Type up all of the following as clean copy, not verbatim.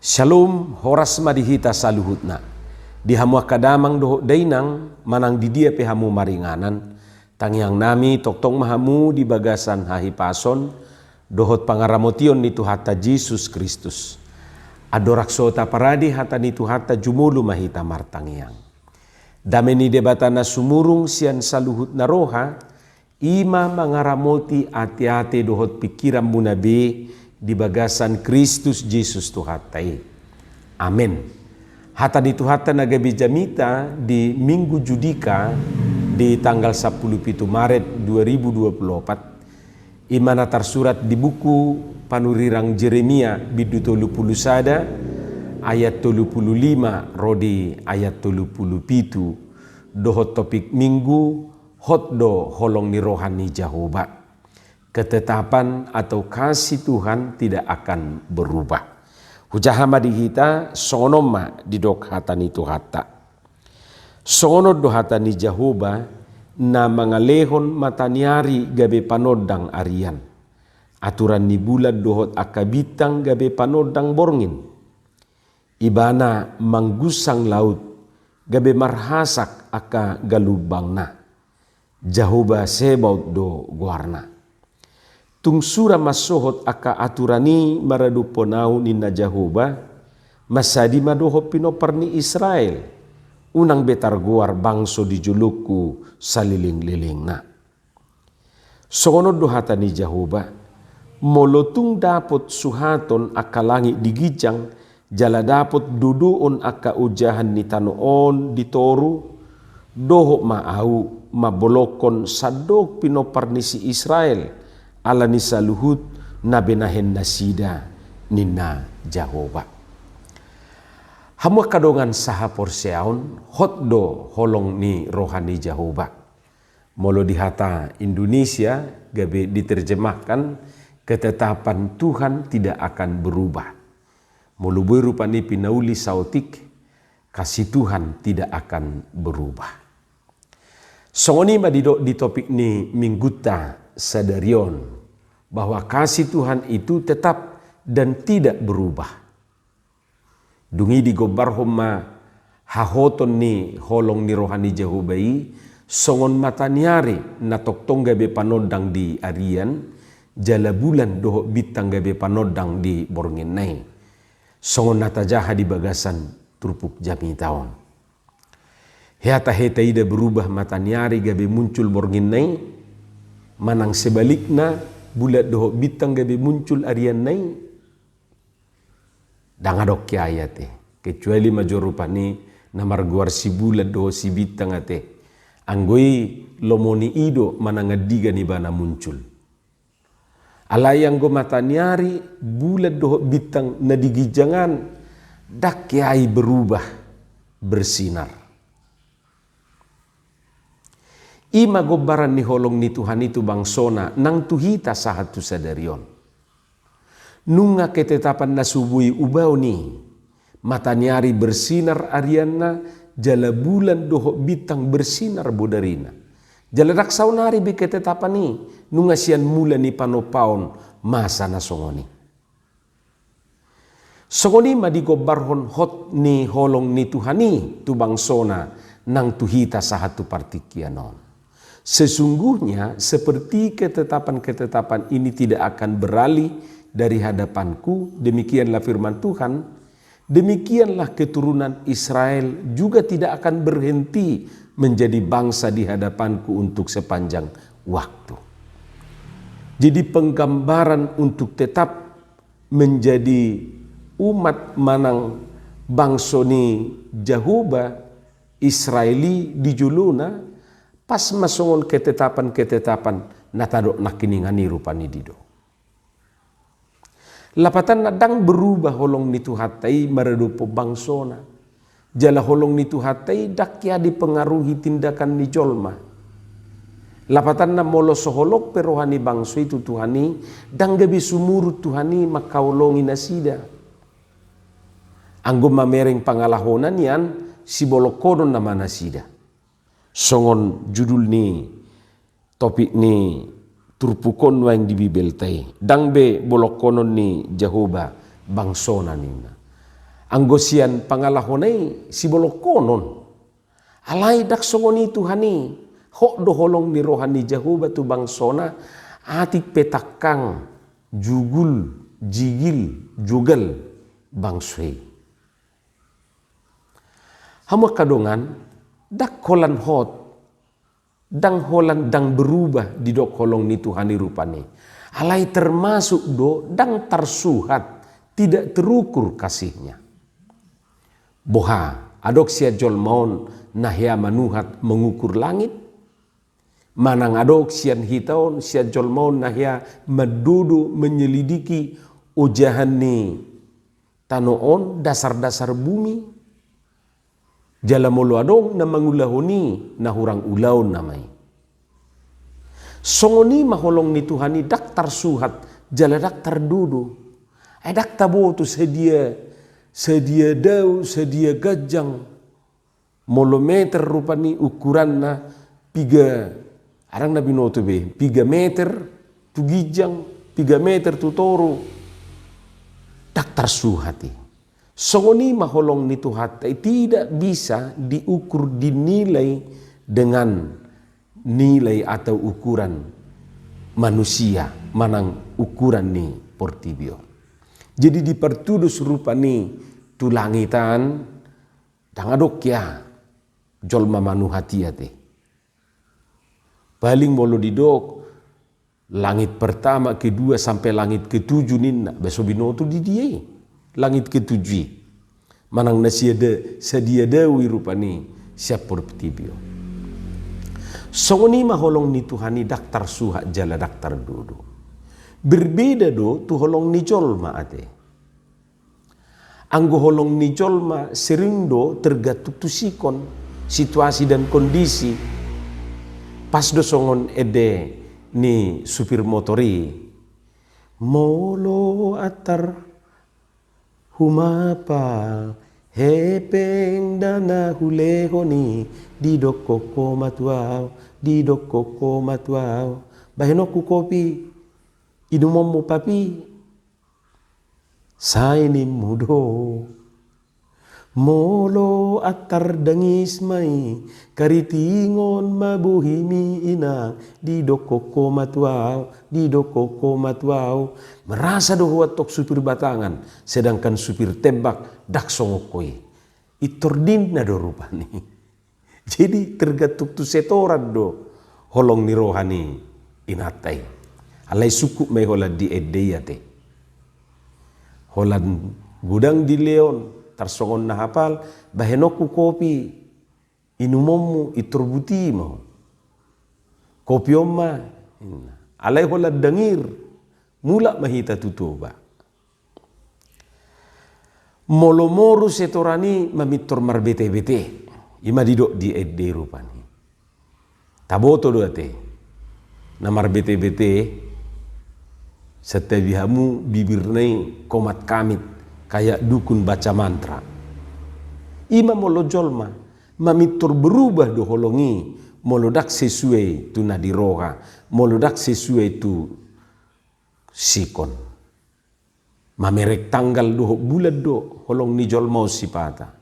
Shalom horas madihita saluhutna. Di hamu kadamang doho dainang manang di dia pehamu maringanan. Tangyang nami toktong mahamu di bagasan hahipason. Dohot pangaramotion ni Tuhata Yesus Kristus. Adoraksota paradi hata ni Tuhata jumulu mahita martangyang. Dameni debatana sumurung sian saluhut na roha. Ima mangaramoti ati-ati dohot pikiran munabi di bagasan Kristus Yesus Tuhatai. Amin. Hata di Tuhata nagabi jamita di Minggu Judika di tanggal 17 Maret 2024. Imana tersurat di buku panurirang Jeremia bidu 30 ayat 35 rodi ayat 37 dohot topik minggu hotdo holong ni rohani Jehovah. Ketetapan atau kasih Tuhan tidak akan berubah. Hujahama di kita sonoma di dok hatani Tuhata. Sono do hatani Jehovah na mangalehon mataniari gabe panodang arian. Aturan ni bulan dohot akabitang gabe panodang borngin. Ibana manggusang laut gabe marhasak aka galubang na. Jehovah sebaut do guarna. Tungsura masohot aka aturani maradu ponau nina Jehovah masadi madoho pinoparni Israel unang betar guar bangso di juluku saliling-liling na. Sono dohata ni Jehovah molotung dapot suhaton aka langit digijang jala dapot duduon aka ujahan ni tanoon di toru doho maau mabolokon sadok pinoparni si Israel ala ni saluhut na benahen nasida nina Jehovah. Hamwa kadongan saha porseaon hotdo holong ni rohani Jehovah. Molo di hata Indonesia gabe diterjemahkan ketetapan Tuhan tidak akan berubah. Molo berupani pinauli sautik kasih Tuhan tidak akan berubah. Songoni ma di topik ni mingguta sadarion bahwa kasih Tuhan itu tetap dan tidak berubah. Dungi di gobar homa hahoton ni holong ni rohani Jehovah songon mataniari na toktong gabe panodang di arian jala bulan doho bitang gabe panodang di borngin nai songon natajaha di bagasan turpuk jami taon. Heta ida berubah mataniari gabe muncul borngin nai manang sebalikna bulat doho bitang gabe muncul arian nai dangadok ki ayate kecuali majorupani namar guar si bulat doho si bitang ate anggoi lomoni ido manangadiga ni bana muncul alayang go mataniari bulat doho bitang nadigijangan dak kiai berubah bersinar. Ima gobaran ni holong ni Tuhan itu bangsona nang tuhita sahatu sadarion. Nunga ketetapan nasubui ubau ni mataniari bersinar ariana jala bulan doho bitang bersinar bodarina. Jala raksaunari be ketetapan ni nunga sian mula ni panopaon masa nasongoni. Songoni ma di gobarhon hot ni holong ni Tuhani tu bangsona nang tuhita sahatu partikianon. Sesungguhnya seperti ketetapan-ketetapan ini tidak akan beralih dari hadapanku, demikianlah firman Tuhan, demikianlah keturunan Israel juga tidak akan berhenti menjadi bangsa di hadapanku untuk sepanjang waktu. Jadi penggambaran untuk tetap menjadi umat manang bangsoni Jehovah Israeli di juluna pas masongon ketetapan-ketetapan natadok nakiningani rupani dido. Lapatan nadang berubah holong ni Tuhatai maradupo bangsona. Jala holong ni Tuhatai dakya dipengaruhi tindakan ni jolma. Lapatan na molo soholok perohani bangso itu Tuhani dang gabi sumurut Tuhani makaulongi nasida. Anggo mamereng pangalahonan yan si bolokonon nama nasida. Songon judul ni topik ni turpukon wa yang di Bibel tai dang be bolokonon ni Jehovah bangsona nina Anggosian pangalahonai si bolok konon. Alai dak songoni Tuhani. Hok do holong ni rohani Jehovah tu bangsona. Atik petakang jugul jigil jugal bangsui. Hama kadongan dak holan hot. Dang holan dang berubah di dok holong ni Tuhani rupani. Alai termasuk do dang tersuhat. Tidak terukur kasihnya. Boha adok sia jol maun nahya manuhat mengukur langit. Manang adok sian hitaun sia jol maun nahya medudu menyelidiki ujahan ni tanoon dasar-dasar bumi. Jalamolo adong na mangulahoni na hurang ulaon namay. Songoni maholong ni Tuhani dak tarsuhat jala dak tardudu. Ay dak tabo tu sedia daun, sedia gajang, molometer rupani ukuran na piga, arang nabi noto be, 3 meter tu gijang, 3 meter tu toro, tak tersuhati. Songoni maholong ni Tuhan tidak bisa diukur dinilai dengan nilai atau ukuran manusia, manang ukuran ni portibio. Jadi dipertudus rupani tu langitan dangadok ya jolma manu hati-hati. Paling molo didok langit pertama, kedua sampai langit ketujuh ninna besobino tu di dia. Langit ketujuh manang sedia dawi rupani siap portibio. Songoni maholong ni Tuhani daktar suha jala daktar dudu. Berbeda do tu holong ni jolma ate. Anggo holong ni jolma sering do tergantung tu sikon situasi dan kondisi. Pas do songon ede ni supir motori. Molo atar humapal hepeng dana hulehoni di dokoko matuau di dokoko matuau bahenoku kopi inumomu papi saini mudo molo atar dangis mai karitingon mabuhimi ina di dokoko matuau merasa doh tok supir batangan sedangkan supir tembak dak songokoi itordin na do rupani. Jadi tergantung tu setoran do holong ni rohani inatai. Alai suku may holan di edeyate. Holan gudang di leon, tarsongon na hapal, bahenoku kopi, inumomu iturbuti mo. Kopi omma, alai holan dangir, mula mahita tutuba. Molomoru setorani mamitor marbete-bete, ima didok di edde rupani. Taboto doate, namar bete-bete, setiabihamu bibirnai komat kamit kayak dukun baca mantra. Ima molo jolma mamitur berubah do holongi molodak sesuai tu nadiroha, molodak sesuai tu sikon. Mamerek tanggal do bulan do holong ni jolma sipata.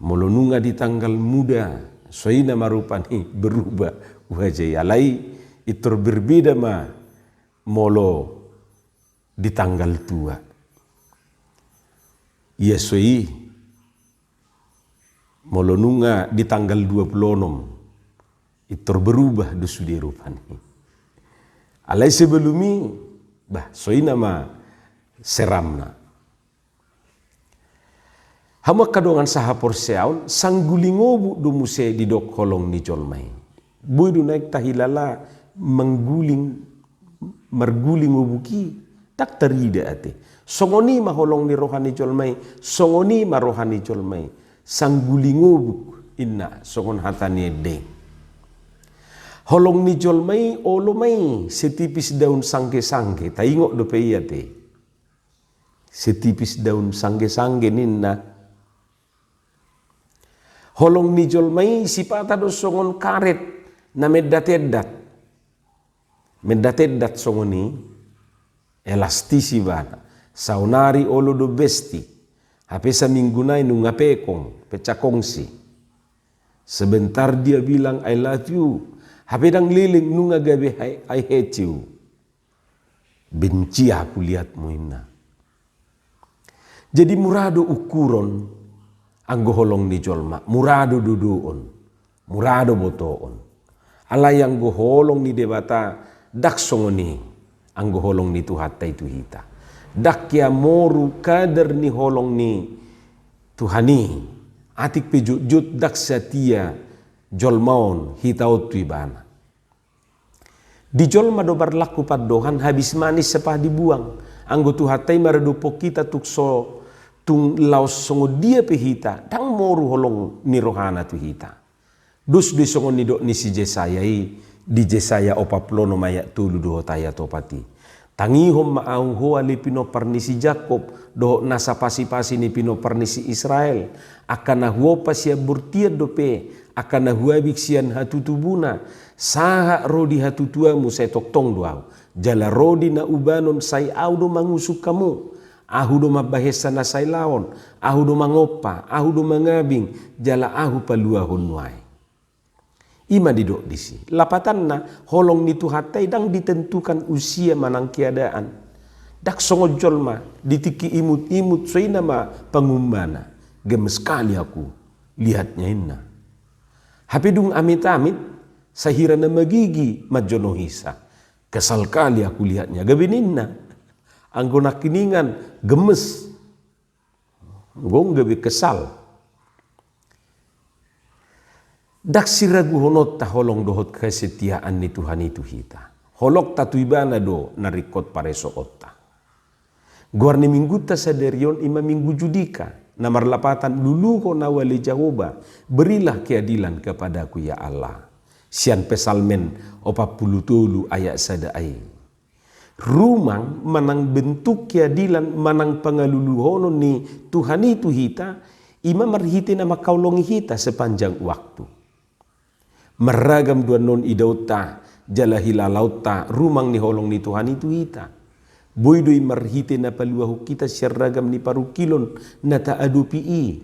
Molonunga di tanggal muda soina marupani berubah wajah alai itur berbeda ma molo di tanggal tua. Ia soi molo nunga di tanggal 26 itur berubah dusu di rupani. Alai sebelumi bah soi nama seramna. Hama kadongan sahapor seaun sanggulingobu do muse di dok holong ni jolmai. Boydu naik tahilala marguling ubuki tak terida ate. Songoni maholong ni rohani jolmai, songoni ma rohani jolmai. Sanggulingobuk inna songon hatani de. Holong ni jolmai olomai setipis daun sangge-sangge, taingok do peyate. Setipis daun sangge-sangge ninna. Holong ni jolmai sipata do songon karet na meddat-eddat. Meddat-eddat songoni elastisi bana. Saunari olo do besti. Hape sa minggu na nung ngapekong, pecakongsi. Sebentar dia bilang I love you. Hape dang liling nung agabi I hate you. Benci aku lihatmu ina. Jadi murado ukuron anggo holong ni jolma. Murado duduon. Murado botoon. Ala yang go holong ni debata dak songoni anggo holong ni tuhatta itu hita. Dak ya moru kader ni holong ni Tuhani atik pejut dak setia jolmaon hitau tu ibana. Di jolma do berlaku padohan habis manis sepah dibuang. Anggo tuhatai maradupo kita tukso tung laos songo dia pehita dang moru holong ni rohana tu hita. Dus di songo ni dok ni si Jesaya di Jesaya 40 maya tulu do taya topati. Tangihom maau hoa li pino pernisi Jakob do nasa pasi-pasi ni pino pernisi Israel akan huo pasia burtia dope akan huabik sian hatutubuna saha rodi hatutuamu saya toktong doau jala rodi na ubanon sai audo mangusuk kamu ahu do mabahesa na sai laon ahu do mangopa ahu do mangabing jala ahu paluahon nuai. Ima didok disi. Lapatan na holong ni tuhatai dang ditentukan usia manang kiadaan. Dak songo jolma ditiki imut-imut so ina ma pangumbana. Gemes kali aku lihatnya ina. Hapidung amit-amit sahira na magigi majono hisa. Kesal kali aku lihatnya gabininna. Anggo nakiningan gemes. Gong gabi kesal. Dak siragu honot ta holong dohot kesetiaan ni Tuhan itu hita. Holok tatuibana do narikot pareso otta. Guarni minggu ta saderion ima minggu judika. Namar lapatan luluho nawali Jehovah. Berilah keadilan kepadaku ya Allah. Sian pesalmen 40 ayat sadai. Rumang manang bentuk keadilan manang pangaluluhono ni Tuhan itu hita. Ima marhiti nama kaulongi hita sepanjang waktu. Meragam dua non idauta jala hilalauta rumang ni holong ni Tuhan itu hita. Boydoi marhite na paluahu kita seragam ni parukilon na taadupi i.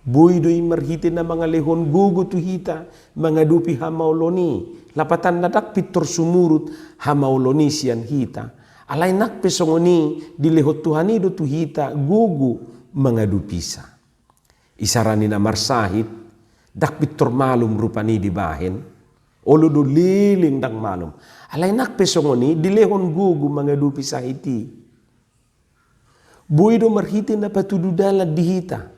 Boydoi marhite na mga lehon gogo tu hita mangadupi hamauloni. Lapatan nadak pitor sumurut hamauloni sian hita. Alay nak pesongoni di lehot Tuhan itu tu hita gogo mangadupi sa. Isarani na marsahit. Dak pitor malum rupani di bahin. Olo do liling dang malum. Alay nak pesongoni dilehon gugu mangadupi sahiti. Buido marhiti na patududala dihita.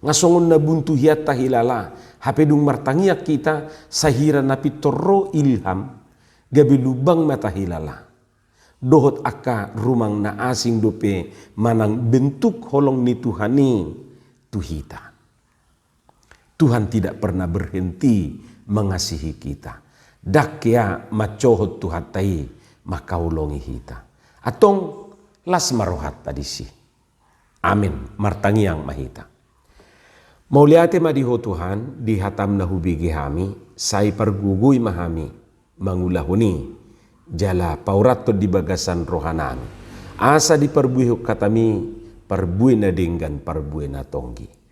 Ngasongon na buntu hiata hilala. Hapedung martangiak kita sahira na pitoro ilham. Gabi lubang mata hilala. Dohot aka rumang na asing dope manang bentuk holong ni Tuhani tuhita. Tuhan tidak pernah berhenti mengasihi kita. Dakya macohot tuhatai makaulongi hita. Atong las marohat tadi sih. Amin. Martangiang mahita. Mauliate madiho Tuhan dihatam na hubigi hami. Say pargugui mahami. Mangulahuni. Jala paurato di bagasan rohanan. Asa di perbuih katami. Perbuih na dinggan perbuih na tonggi.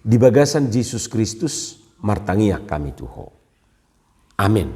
Di bagasan Yesus Kristus martangiak kami tuho. Amin.